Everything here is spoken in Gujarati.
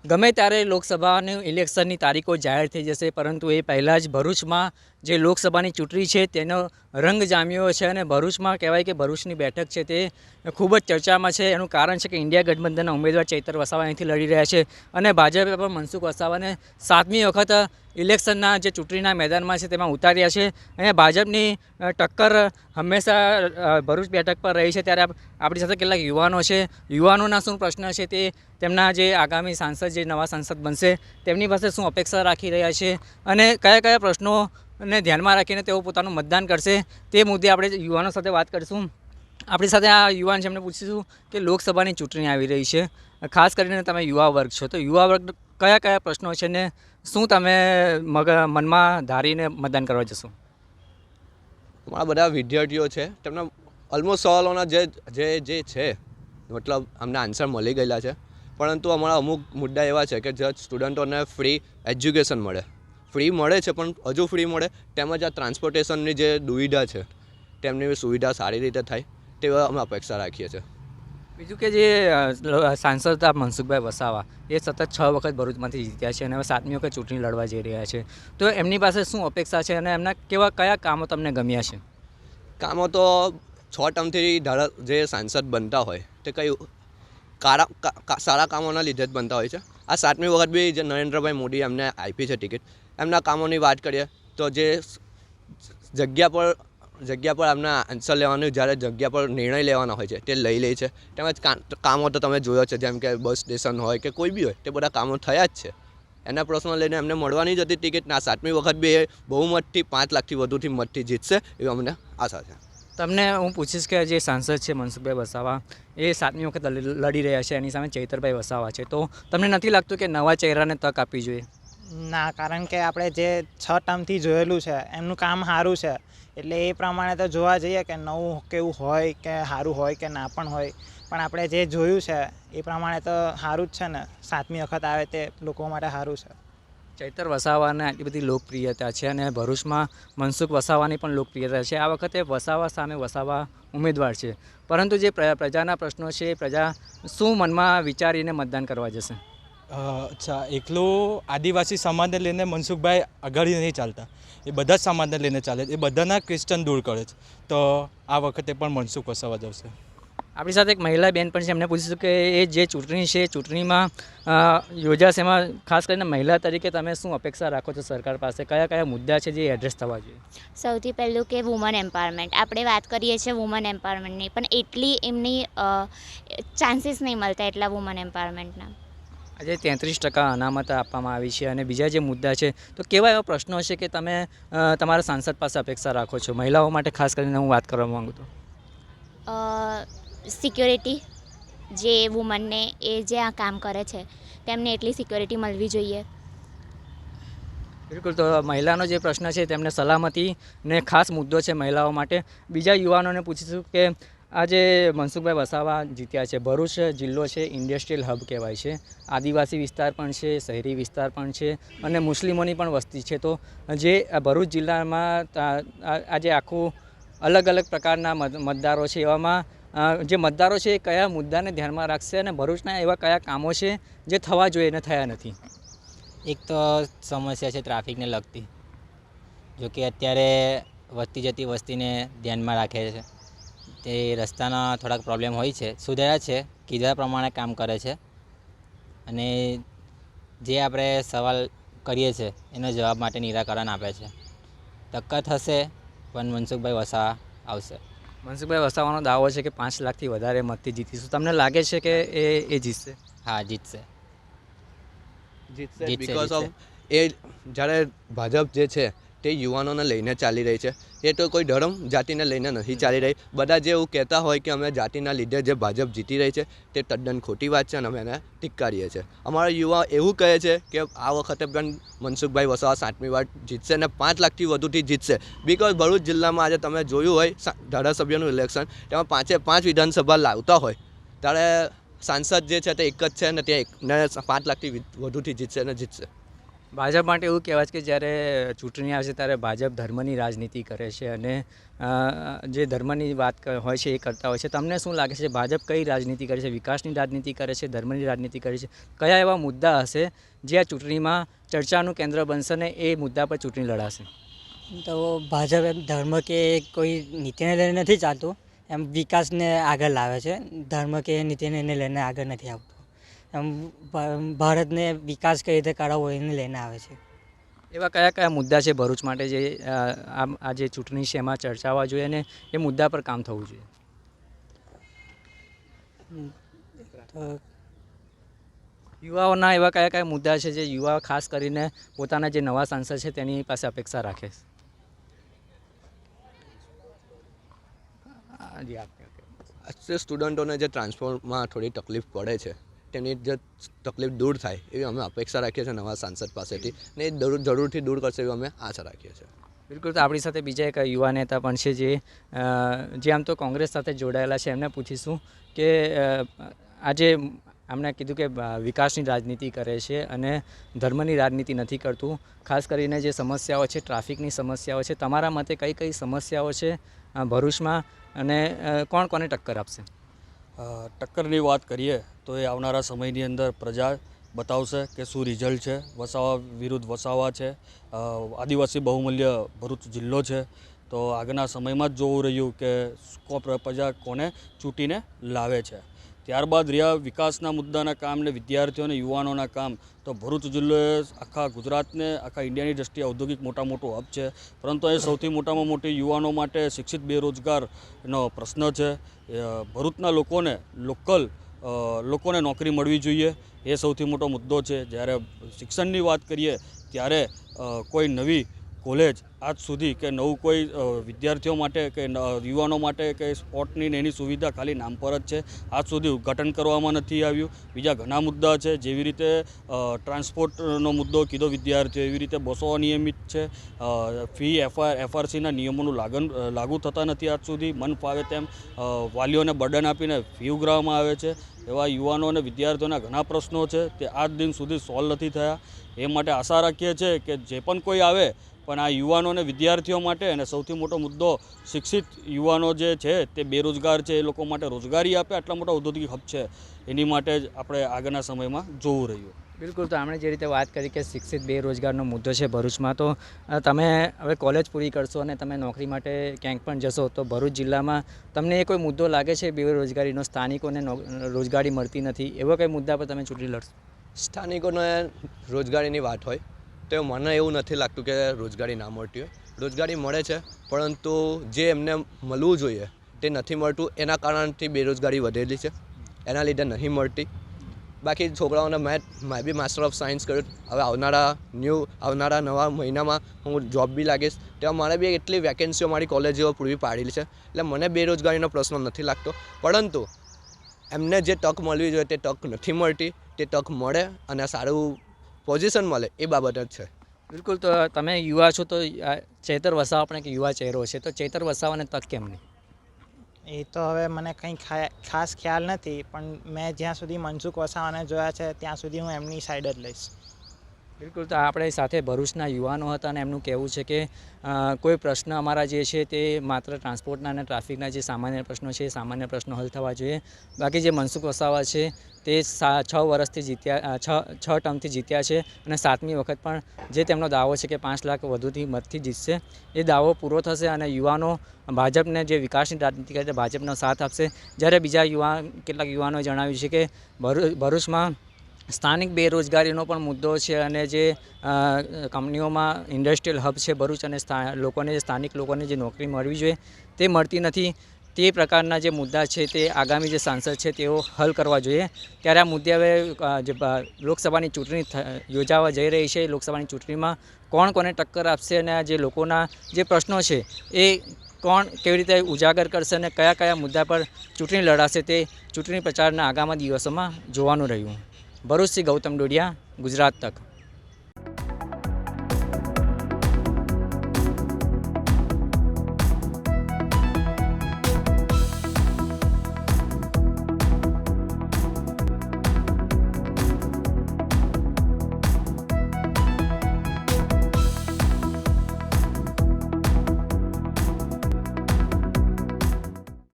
ગમે ત્યારે લોકસભાની ઇલેક્શનની તારીખો જાહેર થઈ જશે, પરંતુ એ પહેલાં જ ભરૂચમાં જે લોકસભાની ચૂંટણી છે તેનો રંગ જામ્યો છે અને ભરૂચમાં કહેવાય કે ભરૂચની બેઠક છે તે ખૂબ જ ચર્ચામાં છે. એનું કારણ છે કે ઇન્ડિયા ગઠબંધનના ઉમેદવાર ચૈતર વસાવા અહીંથી લડી રહ્યા છે અને ભાજપે પણ મનસુખ વસાવાને 7મી વખત ઇલેક્શનના જે ચૂંટણીના મેદાનમાં છે તેમાં ઉતાર્યા છે. અહીંયા ભાજપની ટક્કર હંમેશા ભરૂચ બેઠક પર રહી છે. ત્યારે આપણી સાથે કેટલાક યુવાનો છે. યુવાનોના શું પ્રશ્ન છે તે તેમના જે આગામી સાંસદ જે નવા સાંસદ બનશે તેમની પાસે શું અપેક્ષા રાખી રહ્યા છે અને કયા કયા પ્રશ્નોને ધ્યાનમાં રાખીને તેઓ પોતાનું મતદાન કરશે તે મુદ્દે આપણે યુવાનો સાથે વાત કરીશું. આપણી સાથે આ યુવાન છે, એમને પૂછીશું કે લોકસભાની ચૂંટણી આવી રહી છે, ખાસ કરીને તમે યુવા વર્ગ છો, તો યુવા વર્ગ કયા કયા પ્રશ્નો છે ને શું તમે મનમાં ધારીને મતદાન કરવા જશો? અમારા બધા વિદ્યાર્થીઓ છે તેમના ઓલમોસ્ટ સવાલોના જે છે મતલબ અમને આન્સર મળી ગયેલા છે, પરંતુ અમારા અમુક મુદ્દા એવા છે કે જે સ્ટુડન્ટોને ફ્રી એજ્યુકેશન મળે છે પણ હજુ ફ્રી મળે, તેમજ આ ટ્રાન્સપોર્ટેશનની જે દુવિધા છે તેમની સુવિધા સારી રીતે થાય તેવા અમે અપેક્ષા રાખીએ છીએ. બીજું કે જે સાંસદ મનસુખભાઈ વસાવા એ સતત 6 વખત ભરૂચમાંથી જીત્યા છે અને હવે 7મી વખત ચૂંટણી લડવા જઈ રહ્યા છે, તો એમની પાસે શું અપેક્ષા છે અને એમના કયા કામો તમને ગમ્યા છે? કામો તો 6 ટર્મથી જે સાંસદ બનતા હોય તે કંઈ સારા કામોના લીધે જ બનતા હોય છે. આ 7મી વખત બી જે નરેન્દ્રભાઈ મોદી એમને આપી છે ટિકિટ, એમના કામોની વાત કરીએ તો જે જગ્યા પર એમના આન્સર લેવાનું, જ્યારે જગ્યા પર નિર્ણય લેવાના હોય છે તે લઈ લે છે. તેમજ કામો તો તમે જોયો છે, જેમ કે બસ સ્ટેશન હોય કે કોઈ બી હોય તે બધા કામો થયા જ છે. એના પ્રશ્નો લઈને એમને મળવાની જ હતી ટિકિટ. 7મી વખત બી એ બહુમતથી 5 લાખથી વધુથી મતથી જીતશે એવી અમને આશા છે. તમને હું પૂછીશ કે જે સાંસદ છે મનસુખભાઈ વસાવા એ 7મી વખત લડી રહ્યા છે, એની સામે ચૈતરભાઈ વસાવા છે, તો તમને નથી લાગતું કે નવા ચહેરાને તક આપવી જોઈએ? ના, કારણ કે આપણે જે 6 ટર્મથી જોયેલું છે એમનું કામ સારું છે, એટલે એ પ્રમાણે તો જોવા જઈએ કે નવું કેવું હોય કે સારું હોય કે ના પણ હોય, પણ આપણે જે જોયું છે એ પ્રમાણે તો સારું જ છે ને. 7મી વખત આવે તે લોકો માટે સારું છે. ચૈતર વસાવાને આટલી બધી લોકપ્રિયતા છે અને ભરૂચમાં મનસુખ વસાવાની પણ લોકપ્રિયતા છે. આ વખતે વસાવા સામે વસાવા ઉમેદવાર છે, પરંતુ જે પ્રજાના પ્રશ્નો છે એ પ્રજા શું મનમાં વિચારીને મતદાન કરવા જશે? અચ્છા, એકલું આદિવાસી સમાજને લઈને મનસુખભાઈ આગળ નહીં ચાલતા, એ બધા જ સમાજને લઈને ચાલે, એ બધાના ક્વેશ્ચન દૂર કરે છે, તો આ વખતે પણ મનસુખ વસાવા જશે. આપણી સાથે એક મહિલા બેન પણ છે, એમને પૂછીશું કે એ જે ચૂંટણી છે ચૂંટણીમાં યોજાશે, એમાં ખાસ કરીને મહિલા તરીકે તમે શું અપેક્ષા રાખો છો સરકાર પાસે? કયા કયા મુદ્દા છે જે એડ્રેસ થવા જોઈએ? સૌથી પહેલું કે વુમન એમ્પાવરમેન્ટ. આપણે વાત કરીએ છીએ વુમન એમ્પાવરમેન્ટની, પણ એટલી એમની ચાન્સીસ નહીં મળતા એટલા વુમન એમ્પાવરમેન્ટના. આજે 33% અનામત આપવામાં આવી છે અને બીજા જે મુદ્દા છે, તો કેવા એવા પ્રશ્નો છે કે તમે તમારા સાંસદ પાસે અપેક્ષા રાખો છો? મહિલાઓ માટે ખાસ કરીને હું વાત કરવા માગું તો સિક્યોરિટી, જે વુમનને એ જે આ કામ કરે છે તેમને એટલી સિક્યોરિટી મળવી જોઈએ. બિલકુલ. તો મહિલાનો જે પ્રશ્ન છે તેમને સલામતીને ખાસ મુદ્દો છે મહિલાઓ માટે. બીજા યુવાનોને પૂછીશું કે આજે મનસુખભાઈ વસાવા જીત્યા છે, ભરૂચ જિલ્લો છે ઇન્ડસ્ટ્રીયલ હબ કહેવાય છે, આદિવાસી વિસ્તાર પણ છે, શહેરી વિસ્તાર પણ છે અને મુસ્લિમોની પણ વસ્તી છે, તો જે ભરૂચ જિલ્લામાં આજે આખું અલગ અલગ પ્રકારના મતદારો છે, એવામાં જે મતદારો છે એ કયા મુદ્દાને ધ્યાનમાં રાખશે અને ભરૂચના એવા કયા કામો છે જે થવા જોઈએ ને થયા નથી? એક તો સમસ્યા છે ટ્રાફિકને લગતી, જો કે અત્યારે વધતી જતી વસ્તીને ધ્યાનમાં રાખે છે, તે રસ્તાના થોડાક પ્રોબ્લેમ હોય છે, સુધાર્યા છે, કીધા પ્રમાણે કામ કરે છે અને જે આપણે સવાલ કરીએ છીએ એનો જવાબ માટે નિરાકરણ આપે છે. ટક્કર થશે પણ મનસુખભાઈ વસાવા આવશે. મનસુખભાઈ વસાવાનો દાવો છે કે 5 લાખથી વધારે મતથી જીતીશું. તમને લાગે છે કે એ જીતશે? હા, જીતશે. બિકોઝ ઓફ એ જ્યારે ભાજપ જે છે તે યુવાનોને લઈને ચાલી રહી છે, એ તો કોઈ ધર્મ જાતિને લઈને નથી ચાલી રહી. બધા જે એવું કહેતા હોય કે અમે જાતિના લીધે જે ભાજપ જીતી રહી છે તે તદ્દન ખોટી વાત છે અને અમે એને ધિક્કારીએ છીએ. અમારા યુવા એવું કહે છે કે આ વખતે પણ મનસુખભાઈ વસાવા 7મી વાર જીતશે અને 5 લાખથી વધુથી જીતશે. બિકોઝ ભરૂચ જિલ્લામાં આજે તમે જોયું હોય ધારાસભ્યનું ઇલેક્શન, તેમાં 5 વિધાનસભા લાવતા હોય ત્યારે સાંસદ જે છે તે એક જ છે અને તે 5 લાખથી વધુથી જીતશે અને જીતશે. ભાજપ માટે એવું કહેવાય છે કે જ્યારે ચૂંટણી આવે છે ત્યારે ભાજપ ધર્મની રાજનીતિ કરે છે અને જે ધર્મની વાત હોય છે એ કરતા હોય છે. તમને શું લાગે છે ભાજપ કઈ રાજનીતિ કરે છે? વિકાસની રાજનીતિ કરે છે, ધર્મની રાજનીતિ કરે છે? કયા એવા મુદ્દા હશે જે આ ચૂંટણીમાં ચર્ચાનું કેન્દ્ર બનશે ને એ મુદ્દા પર ચૂંટણી લડાશે? તો ભાજપ એમ ધર્મ કે કોઈ નીતિને લઈને નથી ચાલતું, એમ વિકાસને આગળ લાવે છે. ધર્મ કે નીતિને લઈને આગળ નથી આવતું. એમ ભારતને વિકાસ કઈ રીતે કરાવવો એને લઈને આવે છે. એવા કયા કયા મુદ્દા છે ભરૂચ માટે જે આ જે ચૂંટણી છે એમાં ચર્ચાવા જોઈએ અને એ મુદ્દા પર કામ થવું જોઈએ? તો યુવાઓના એવા કયા કયા મુદ્દા છે જે યુવા ખાસ કરીને પોતાના જે નવા સાંસદ છે તેની પાસે અપેક્ષા રાખે છે? જી આપને આજે સ્ટુડન્ટોને જે ટ્રાન્સપોર્ટમાં થોડી તકલીફ પડે છે તેની જે તકલીફ દૂર થાય એવી અમે અપેક્ષા રાખીએ છીએ નવા સાંસદ પાસેથી, ને એ જરૂરથી દૂર કરશે એવી અમે આશા રાખીએ છીએ. બિલકુલ. તો આપણી સાથે બીજા એક યુવા નેતા પણ છે જે આમ તો કોંગ્રેસ સાથે જોડાયેલા છે. એમને પૂછીશું કે આજે એમણે કીધું કે વિકાસની રાજનીતિ કરે છે અને ધર્મની રાજનીતિ નથી કરતું. ખાસ કરીને જે સમસ્યાઓ છે, ટ્રાફિકની સમસ્યાઓ છે, તમારા મતે કઈ કઈ સમસ્યાઓ છે ભરૂચમાં અને કોણ કોને ટક્કર આપશે? ટક્કરની વાત કરીએ તો એ આવનારા સમયની અંદર પ્રજા બતાવશે કે શું રિઝલ્ટ છે. વસાવા વિરુદ્ધ વસાવા છે, આદિવાસી બહુમૂલ્ય ભરૂચ જિલ્લો છે. તો આગળના સમયમાં જ જોવું રહ્યું કે પ્રજા કોને ચૂંટીને લાવે છે. ત્યારબાદ રહ્યા વિકાસના મુદ્દાના કામ ને વિદ્યાર્થીઓ અને યુવાનોના કામ, તો ભરૂચ જિલ્લોએ આખા ગુજરાતને આખા ઇન્ડિયાની દ્રષ્ટિએ ઔદ્યોગિક મોટું હબ છે, પરંતુ અહીં સૌથી મોટામાં મોટી યુવાનો માટે શિક્ષિત બેરોજગારનો પ્રશ્ન છે. ભરૂચના લોકોને નોકરી મળવી જોઈએ એ સૌથી મોટો મુદ્દો છે. જ્યારે શિક્ષણની વાત કરીએ ત્યારે કોઈ નવી કોલેજ આજ સુધી કે નવું કોઈ વિદ્યાર્થીઓ માટે કે યુવાનો માટે કે સ્પોર્ટની એની સુવિધા ખાલી નામ પર જ છે, આજ સુધી ઉદ્ઘાટન કરવામાં નથી આવ્યું. બીજા ઘણા મુદ્દા છે, જેવી રીતે ટ્રાન્સપોર્ટનો મુદ્દો કીધો વિદ્યાર્થીઓ, એવી રીતે બસો અનિયમિત છે, ફી એફઆરસીના નિયમોનું લાગુ થતા નથી આજ સુધી. મન ફાવે તેમ વાલીઓને બર્ડન આપીને ફી ઉઘરાવવામાં આવે છે. એવા યુવાનો અને વિદ્યાર્થીઓના ઘણા પ્રશ્નો છે તે આજ દિન સુધી સોલ્વ નથી થયા. એ માટે આશા રાખીએ છીએ કે જે પણ કોઈ આવે પણ આ યુવાનો અને વિદ્યાર્થીઓ માટે, અને સૌથી મોટો મુદ્દો શિક્ષિત યુવાનો જે છે તે બેરોજગાર છે, એ લોકો માટે રોજગારી આપે. આટલા મોટા ઔદ્યોગિક હબ છે, એની માટે જ આપણે આગળના સમયમાં જોવું રહ્યું. બિલકુલ. તો આપણે જે રીતે વાત કરી કે શિક્ષિત બેરોજગારનો મુદ્દો છે ભરૂચમાં, તો તમે હવે કોલેજ પૂરી કરશો અને તમે નોકરી માટે ક્યાંક પણ જશો તો ભરૂચ જિલ્લામાં તમને એ કોઈ મુદ્દો લાગે છે બેરોજગારીનો, સ્થાનિકોને રોજગારી મળતી નથી, એવો કંઈ મુદ્દા પર તમે ચૂંટણી લડશો? સ્થાનિકોને રોજગારીની વાત હોય તો મને એવું નથી લાગતું કે રોજગારી ના મળતી હોય. રોજગારી મળે છે, પરંતુ જે એમને મળવું જોઈએ તે નથી મળતું. એના કારણથી બેરોજગારી વધેલી છે, એના લીધે નહીં મળતી. બાકી છોકરાઓને મેં બી માસ્ટર ઓફ સાયન્સ કર્યું. હવે આવનારા નવા મહિનામાં હું જોબ બી લાગીશ, તેમાં મારે બી એટલી વેકેન્સીઓ મારી કોલેજો પૂરી પાડેલી છે, એટલે મને બેરોજગારીનો પ્રશ્ન નથી લાગતો. પરંતુ એમને જે તક મળવી જોઈએ તે તક નથી મળતી. તે તક મળે અને સારું પોઝિશન મળે એ બાબત જ છે. બિલકુલ. તો તમે યુવા છો તો ચેતર વસાવા પણ એક યુવા ચહેરો છે, તો ચેતર વસાવાને તક કેમ નહીં? એ તો હવે મને કંઈ ખાસ ખ્યાલ નથી, પણ મેં જ્યાં સુધી મનસુખ વસાવાને જોયા છે ત્યાં સુધી હું એમની સાઈડ જ લઈશ. બિલકુલ. તો આપણે સાથે ભરૂચના યુવાનો હતા અને એમનું કહેવું છે કે કોઈ પ્રશ્ન અમારા જે છે તે માત્ર ટ્રાન્સપોર્ટના અને ટ્રાફિકના જે સામાન્ય પ્રશ્નો છે એ સામાન્ય પ્રશ્નો હલ થવા જોઈએ. બાકી જે મનસુખ વસાવા છે તે 6 વર્ષથી જીત્યા, 6 ટર્મથી જીત્યા છે અને 7મી વખત પણ જે તેમનો દાવો છે કે 5 લાખ વધુથી મતથી જીતશે, એ દાવો પૂરો થશે અને યુવાનો ભાજપને જે વિકાસની રાજનીતિ કરે છે ભાજપનો સાથ આપશે. જ્યારે બીજા કેટલાક યુવાનોએ જણાવ્યું છે કે ભરૂચમાં સ્થાનિક બેરોજગારીનો પણ મુદ્દો છે અને જે કંપનીઓમાં ઇન્ડસ્ટ્રીયલ હબ છે ભરૂચ અને સ્થાનિક લોકોને જે નોકરી મળવી જોઈએ તે મળતી નથી. તે પ્રકારના જે મુદ્દા છે તે આગામી જે સાંસદ છે તેઓ હલ કરવા જોઈએ. ત્યારે આ મુદ્દે હવે જે લોકસભાની ચૂંટણી યોજાવા જઈ રહી છે, લોકસભાની ચૂંટણીમાં કોણ કોને ટક્કર આપશે અને જે લોકોના જે પ્રશ્નો છે એ કોણ કેવી રીતે ઉજાગર કરશે અને કયા કયા મુદ્દા પર ચૂંટણી લડાશે તે ચૂંટણી પ્રચારના આગામી દિવસોમાં જોવાનું રહ્યું. ભરૂચથી ગૌતમ ડોડિયા, ગુજરાત તક.